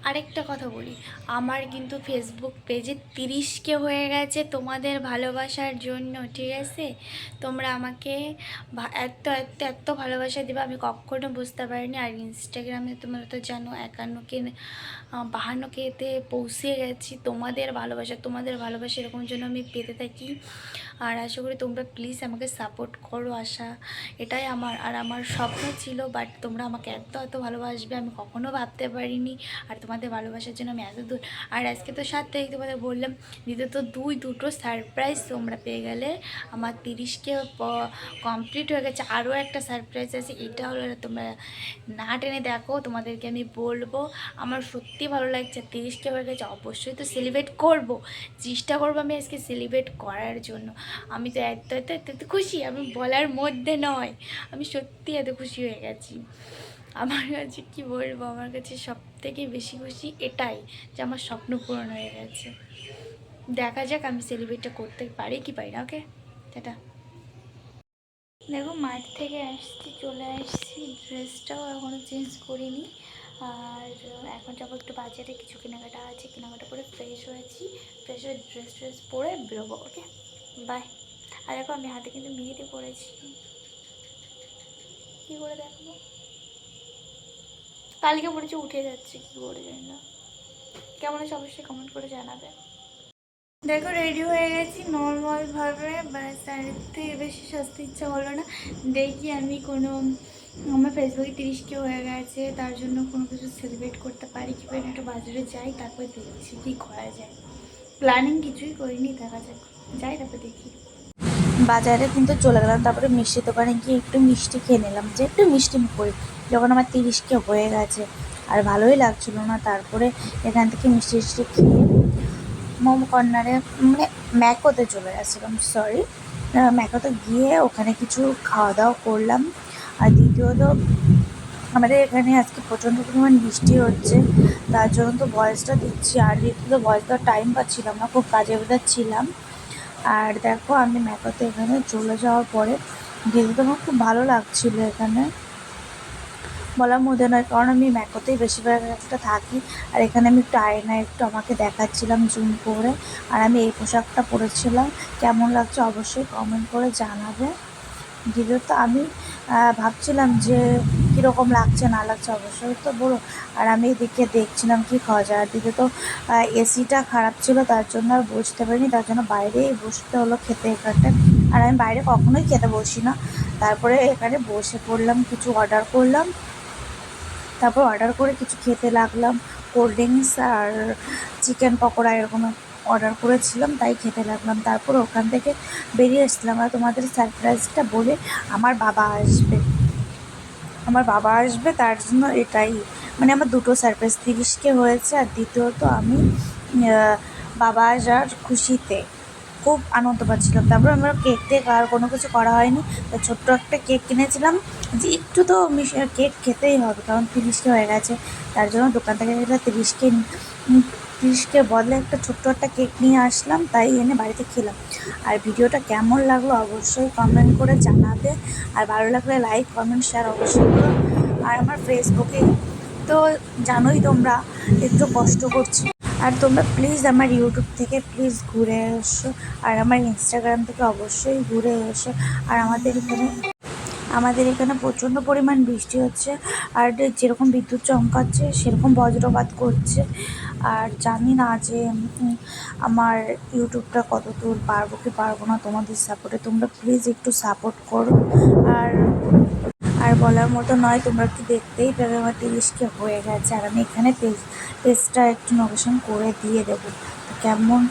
আরেকটা কথা বলি, আমার কিন্তু ফেসবুক পেজে 30K হয়ে গেছে তোমাদের ভালোবাসার জন্য, ঠিক আছে? তোমরা আমাকে এত এত এত ভালোবাসা দেবে আমি কখনো বুঝতে পারিনি। আর ইনস্টাগ্রামে তোমরা তো জানো 51K 52Kতে পৌঁছে গেছি। তোমাদের ভালোবাসা এরকম জন্য আমি পেতে থাকি। আর আশা করি তোমরা প্লিজ আমাকে সাপোর্ট করো। এটাই আমার স্বপ্ন ছিল, বাট তোমরা আমাকে এত এত ভালোবাসবে আমি কখনো ভাবতে পারিনি। আর তোমাদের ভালোবাসার জন্য আমি এত দূর। আর আজকে তো 7 তারিখ, তোমাদের বললাম। দ্বিতীয়ত দুটো সারপ্রাইজ তোমরা পেয়ে গেলে। আমার 30K কমপ্লিট হয়ে গেছে, আরও একটা সারপ্রাইজ আছে। এটা হলো, তোমরা না টেনে দেখো, তোমাদেরকে আমি বলবো। আমার সত্যি ভালো লাগছে, 30K হয়ে গেছে, অবশ্যই তো সেলিব্রেট করব। চেষ্টা করবো আমি আজকে সেলিব্রেট করার জন্য। আমি তো এত এত এত এত খুশি, আমি বলার মধ্যে নয়। আমি সত্যি এত খুশি হয়ে গেছি। আমার কাছে কি বলবো, আমার কাছে সব থেকে বেশি খুশি এটাই যে আমার স্বপ্ন পূরণ হয়ে গেছে। দেখা যাক আমি সেলিব্রেটটা করতে পারি কি পারি না। ওকে, টাটা। দেখো, মাঠ থেকে চলে আসছি, ড্রেসটাও এখনও চেঞ্জ করিনি। আর এখন যাবো একটু বাজারে, কিছু কেনাকাটা আছে, কেনাকাটা করে ফ্রেশ হয়েছি। ফ্রেশ হয়ে ড্রেস পরে বেরোবো। ওকে, বাই। আর দেখো, আমি হাতে কিন্তু মেহেদি পরেছি। কী করে দেখাবো? কালকে পড়েছি, উঠে যাচ্ছে, কী করে জানি না। কেমন আছে অবশ্যই কমেন্ট করে জানাবে। দেখো, রেডি হয়ে গেছি নর্মালভাবে, ব্যাস। আর থেকে বেশি সাজতে ইচ্ছা হলো না। দেখি আমি আমার ফেসবুকে 30K হয়ে গেছে, তার জন্য কোনো কিছু সেলিব্রেট করতে পারি কি পারি না। একটু বাজারে যাই, তারপরে দেখছি কী করা যায়। প্ল্যানিং কিছুই করিনি, দেখা যাক। যাই, তারপরে দেখি। বাজারে কিন্তু চলে গেলাম, তারপরে মিষ্টির দোকানে গিয়ে একটু মিষ্টি খেয়ে নিলাম, যে একটু মিষ্টি করি। যখন আমার 30K হয়ে গেছে আর ভালোই লাগছিল না, তারপরে এখান থেকে মিষ্টি খেয়ে মোমো কর্নারে, মানে ম্যাকোতে চলে গেছিলাম, সরি। ম্যাকোতে গিয়ে ওখানে কিছু খাওয়া দাওয়া করলাম। আর দ্বিতীয়ত, আমাদের এখানে আজকে প্রচণ্ড পরিমাণ বৃষ্টি হচ্ছে, তার জন্য তো ভয়েসটা দিচ্ছি। আর দ্বিতীয়ত ভয়েস দেওয়ার টাইম পাচ্ছিলাম না, খুব কাজে ছিলাম। আর দেখো, আমি ম্যাকোতে এখানে চলে যাওয়ার পরে যেহেতু আমার খুব ভালো লাগছিলো এখানে, বলার মধ্যে নয়, কারণ আমি ম্যাকোতেই বেশিরভাগ একটা থাকি। আর এখানে আমি একটু আয়নায় একটু আমাকে দেখাচ্ছিলাম জুম করে। আর আমি এই পোশাকটা পরেছিলাম, কেমন লাগছে অবশ্যই কমেন্ট করে জানাবে। দ্বিতীয়ত আমি ভাবছিলাম যে কীরকম লাগছে না লাগছে, অবশ্যই তো বলো। আর আমি এদিকে দেখছিলাম কি খাওয়া যায়। আর দ্বিতীয়ত এসিটা খারাপ ছিল, তার জন্য আর বসতে পারিনি, তার জন্য বাইরেই বসতে হলো খেতে এখানটা। আর আমি বাইরে কখনোই খেতে বসি না। তারপরে এখানে বসে পড়লাম, কিছু অর্ডার করলাম, তারপর অর্ডার করে কিছু খেতে লাগলাম। কোল্ড ড্রিঙ্কস আর চিকেন পকোড়া এরকম অর্ডার করেছিলাম, তাই খেতে লাগলাম। তারপর ওখান থেকে বেরিয়ে এসেছিলাম। আর তোমাদের সারপ্রাইজটা বলে, আমার বাবা আসবে তার জন্য এটাই, মানে আমার দুটো সারপ্রাইজ, 30K হয়েছে। আর দ্বিতীয়ত আমি বাবা আসার খুশিতে খুব আনন্দ পাচ্ছিলাম। তারপর আমরা কেক আর কোনো কিছু করা হয়নি, তো ছোট্ট একটা কেক কিনেছিলাম, যে একটু তো কেক খেতেই হবে, কারণ 30K হয়ে গেছে। তার জন্য দোকান থেকে একটা 30K বদলে একটা ছোট্ট একটা কেক নিয়ে আসলাম, তাই এনে বাড়িতে খেলাম। আর ভিডিওটা কেমন লাগলো অবশ্যই কমেন্ট করে জানাবে। আর ভালো লাগলে লাইক কমেন্ট শেয়ার অবশ্যই করো। আর আমার ফেসবুকে তো জানোই তোমরা একটু কষ্ট করছি। আর তোমরা প্লিজ আমার ইউটিউব থেকে প্লিজ ঘুরে এসো, আর আমার ইনস্টাগ্রাম থেকে অবশ্যই ঘুরে এসো। আর আমাদের এখানে প্রচণ্ড পরিমাণ বৃষ্টি হচ্ছে, আর যেরকম বিদ্যুৎ চমকাচ্ছে সেরকম বজ্রপাত করছে। আর জানি না যে আমার ইউটিউবটা কত দূর পারবো কি পারবো না তোমাদের সাপোর্টে। তোমরা প্লিজ একটু সাপোর্ট করো। আর আর বলার মতো নয়, তোমরা একটু দেখতেই পাবে আমার 30K হয়ে গেছে। আর আমি এখানে পেজটা একটু নোটিফিকেশন করে দিয়ে দেবো, কেমন